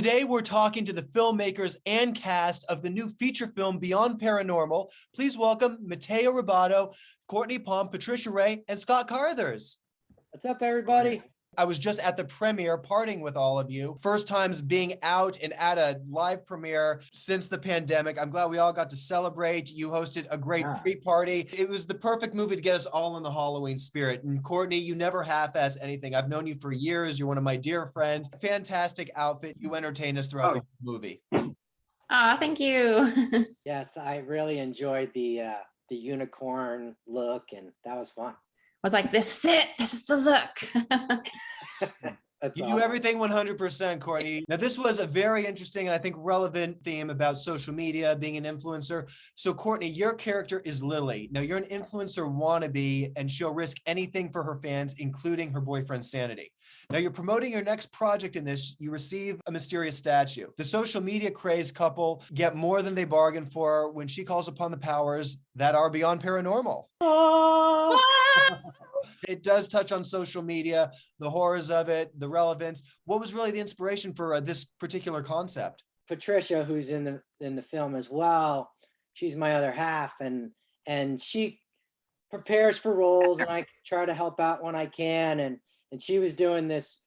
Today, we're talking to the filmmakers and cast of the new feature film Beyond Paranormal. Please welcome Matteo Ribaudo, Cortney Palm, Patricia Rae, and Scott Carrithers. What's up, everybody? I was just at the premiere partying with all of you. First times being out and at a live premiere since the pandemic. I'm glad we all got to celebrate. You hosted a great pre-party. It was the perfect movie to get us all in the Halloween spirit. And Cortney, you never half-ass anything. I've known you for years. You're one of my dear friends. Fantastic outfit. You entertained us throughout the movie. Thank you. Yes, I really enjoyed the unicorn look, and that was fun. Was like, this is it. This is the look. You do everything 100%, Cortney. Now, this was a very interesting and I think relevant theme about social media, being an influencer. So, Cortney, your character is Lily. Now, you're an influencer wannabe, and she'll risk anything for her fans, including her boyfriend's sanity. Now, you're promoting your next project in this. You receive a mysterious statue. The social media crazed couple get more than they bargained for when she calls upon the powers that are beyond paranormal. It does touch on social media, the horrors of it, the relevance. What was really the inspiration for this particular concept? Patricia, who's in the film as well, she's my other half, and she prepares for roles, and I try to help out when I can. And she was doing this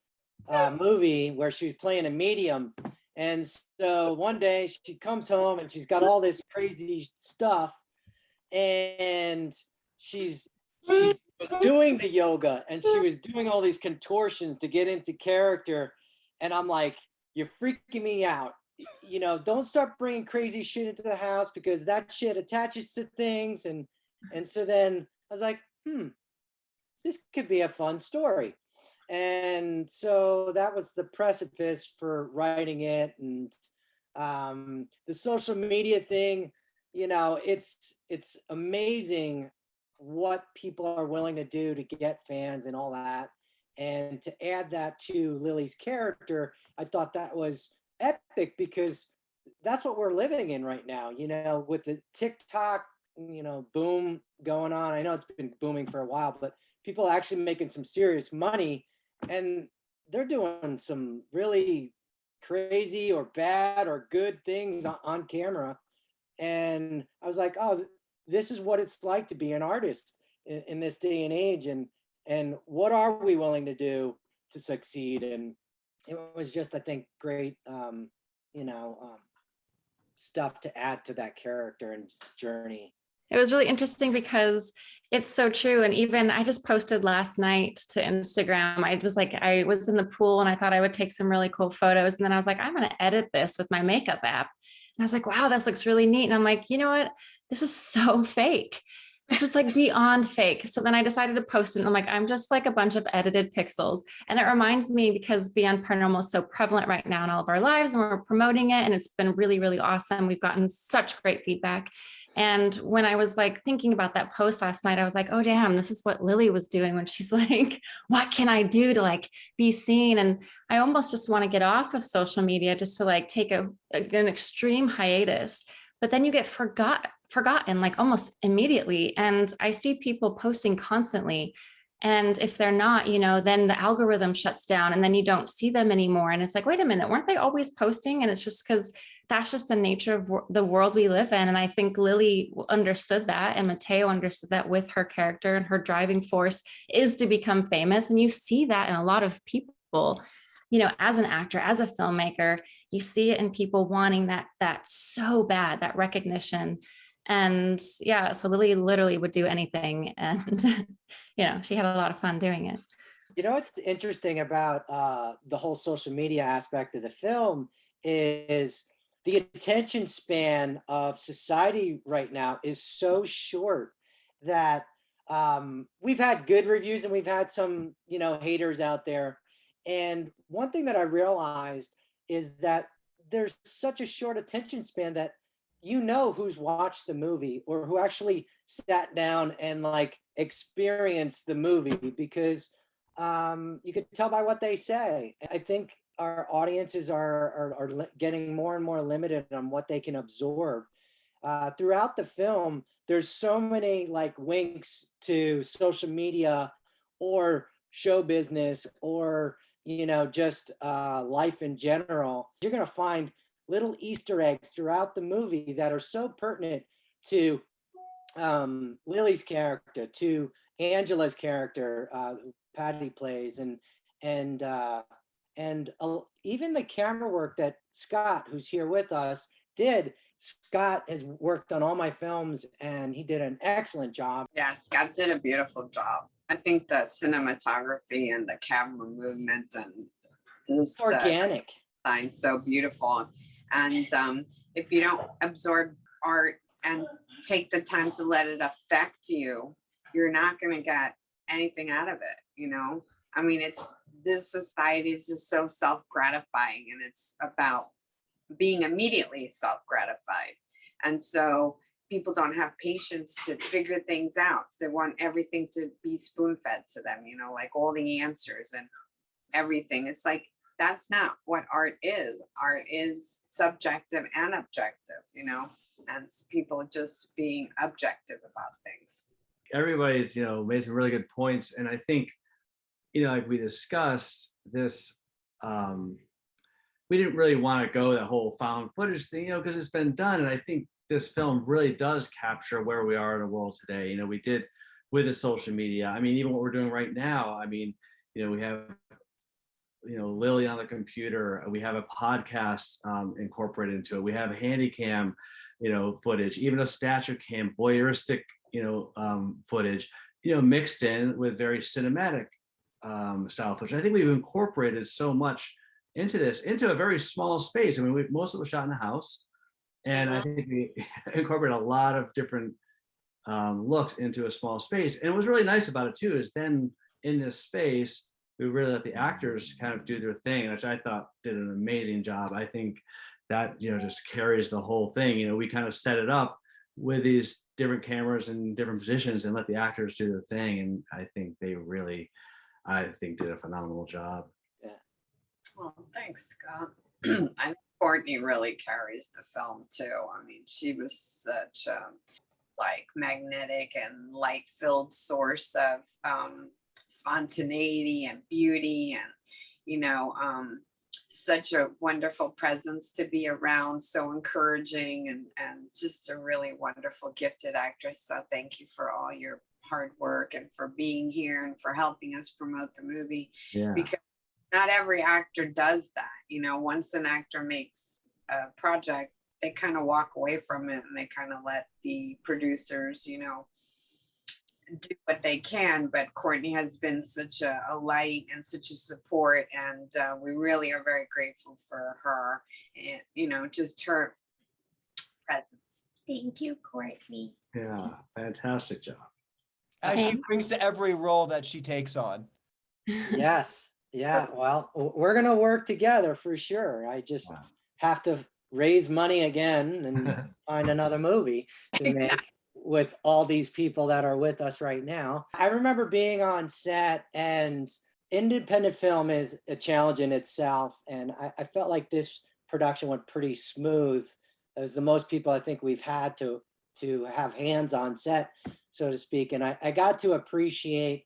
movie where she was playing a medium, and so one day she comes home and she's got all this crazy stuff, and she's doing the yoga, and she was doing all these contortions to get into character. And I'm like, you're freaking me out. You know, don't start bringing crazy shit into the house, because that shit attaches to things. And so then I was like, this could be a fun story. And so that was the precipice for writing it. And the social media thing, you know, it's amazing what people are willing to do to get fans and all that. And to add that to Lily's character, I thought that was epic, because that's what we're living in right now, you know, with the TikTok, you know, boom going on. I know it's been booming for a while, but people are actually making some serious money, and they're doing some really crazy or bad or good things on camera. And I was like, oh, this is what it's like to be an artist in this day and age, and what are we willing to do to succeed? And it was just, I think, great, stuff to add to that character and journey. It was really interesting because it's so true. And even I just posted last night to Instagram. I was in the pool and I thought I would take some really cool photos. And then I was like, I'm going to edit this with my makeup app. And I was like, wow, this looks really neat. And I'm like, you know what? This is so fake. This is like beyond fake. So then I decided to post it. And I'm like, I'm just like a bunch of edited pixels. And it reminds me, because Beyond Paranormal is so prevalent right now in all of our lives, and we're promoting it. And it's been really, really awesome. We've gotten such great feedback. And when I was like thinking about that post last night, I was like, oh, damn, this is what Lily was doing when she's like, what can I do to like be seen? And I almost just want to get off of social media just to like take an extreme hiatus. But then you get forgotten like almost immediately. And I see people posting constantly. And if they're not, you know, then the algorithm shuts down and then you don't see them anymore. And it's like, wait a minute, weren't they always posting? And it's just because that's just the nature of the world we live in. And I think Lily understood that, and Matteo understood that with her character, and her driving force is to become famous. And you see that in a lot of people, you know, as an actor, as a filmmaker, you see it in people wanting that so bad, that recognition. And yeah, so Lily literally would do anything. And, you know, she had a lot of fun doing it. You know, what's interesting about the whole social media aspect of the film is the attention span of society right now is so short that we've had good reviews and we've had some, you know, haters out there. And one thing that I realized is that there's such a short attention span that you know who's watched the movie or who actually sat down and like experienced the movie, because you could tell by what they say. I think our audiences are getting more and more limited on what they can absorb. Throughout the film, there's so many like winks to social media or show business or just life in general, you're going to find little Easter eggs throughout the movie that are so pertinent to Lily's character, to Angela's character, who Patty plays, and even the camera work that Scott, who's here with us, did. Scott has worked on all my films, and he did an excellent job. Yeah, Scott did a beautiful job. I think the cinematography and the camera movement and just organic. Signs so beautiful. And if you don't absorb art and take the time to let it affect you, you're not going to get anything out of it. I mean, this society is just so self-gratifying, and it's about being immediately self-gratified. And so people don't have patience to figure things out. They want everything to be spoon-fed to them, like all the answers and everything. It's like, that's not what art is. Art is subjective and objective, and it's people just being objective about things. Everybody's, made some really good points. And I think, like we discussed this, we didn't really want to go that whole found footage thing, because it's been done. And I think this film really does capture where we are in the world today. We did with the social media. I mean, even what we're doing right now, I mean, we have, Lily on the computer, we have a podcast incorporated into it. We have handy cam, footage, even a stature cam, voyeuristic, footage, mixed in with very cinematic style footage. I think we've incorporated so much into a very small space. I mean, most of it was shot in a house, and I think we incorporated a lot of different looks into a small space. And it was really nice about it too, is then in this space, we really let the actors kind of do their thing, which I thought did an amazing job. I think that, just carries the whole thing. We kind of set it up with these different cameras in different positions and let the actors do their thing. And I think they really, did a phenomenal job. Yeah. Well, thanks, Scott. I think Cortney really carries the film too. I mean, she was such a magnetic and light-filled source of spontaneity and beauty, and such a wonderful presence to be around, so encouraging, and just a really wonderful, gifted actress. So thank you for all your hard work and for being here and for helping us promote the movie. Yeah. Because not every actor does that. Once an actor makes a project, they kind of walk away from it, and they kind of let the producers, do what they can. But Cortney has been such a light and such a support, and we really are very grateful for her, and just her presence. Thank you, Cortney. Yeah, fantastic job. As she brings to every role that she takes on. Yes. Yeah. Well, we're going to work together for sure. I just have to raise money again and find another movie to make with all these people that are with us right now. I remember being on set, and independent film is a challenge in itself. And I felt like this production went pretty smooth. It was the most people I think we've had to have hands on set, so to speak. And I got to appreciate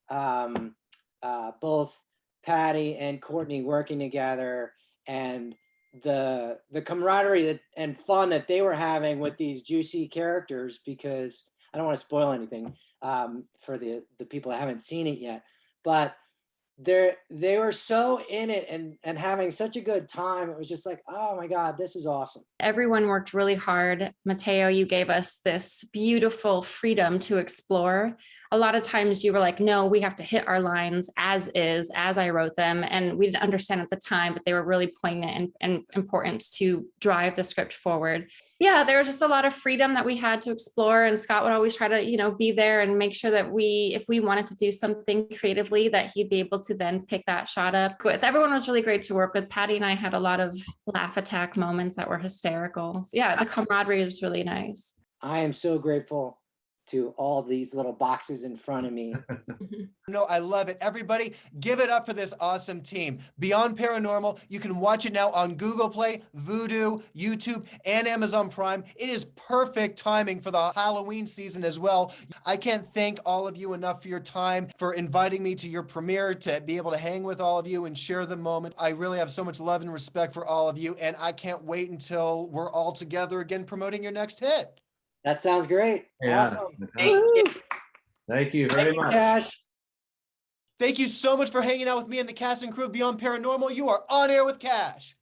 both Patty and Cortney working together, and the camaraderie and fun that they were having with these juicy characters, because I don't want to spoil anything for the people that haven't seen it yet, but they were so in it and having such a good time. It was just like, oh my God, this is awesome. Everyone worked really hard. Matteo, you gave us this beautiful freedom to explore. A lot of times you were like, no, we have to hit our lines as is, as I wrote them. And we didn't understand at the time, but they were really poignant and important to drive the script forward. Yeah, there was just a lot of freedom that we had to explore. And Scott would always try to, be there and make sure that if we wanted to do something creatively, that he'd be able to then pick that shot up. Everyone was really great to work with. Patty and I had a lot of laugh attack moments that were hysterical. Yeah, the camaraderie was really nice. I am so grateful to all these little boxes in front of me. No, I love it. Everybody, give it up for this awesome team. Beyond Paranormal, you can watch it now on Google Play, Vudu, YouTube, and Amazon Prime. It is perfect timing for the Halloween season as well. I can't thank all of you enough for your time, for inviting me to your premiere, to be able to hang with all of you and share the moment. I really have so much love and respect for all of you, and I can't wait until we're all together again promoting your next hit. That sounds great. Yeah. Awesome. Thank you. Thank you very much. Cash. Thank you so much for hanging out with me and the cast and crew of Beyond Paranormal. You are on air with Cash.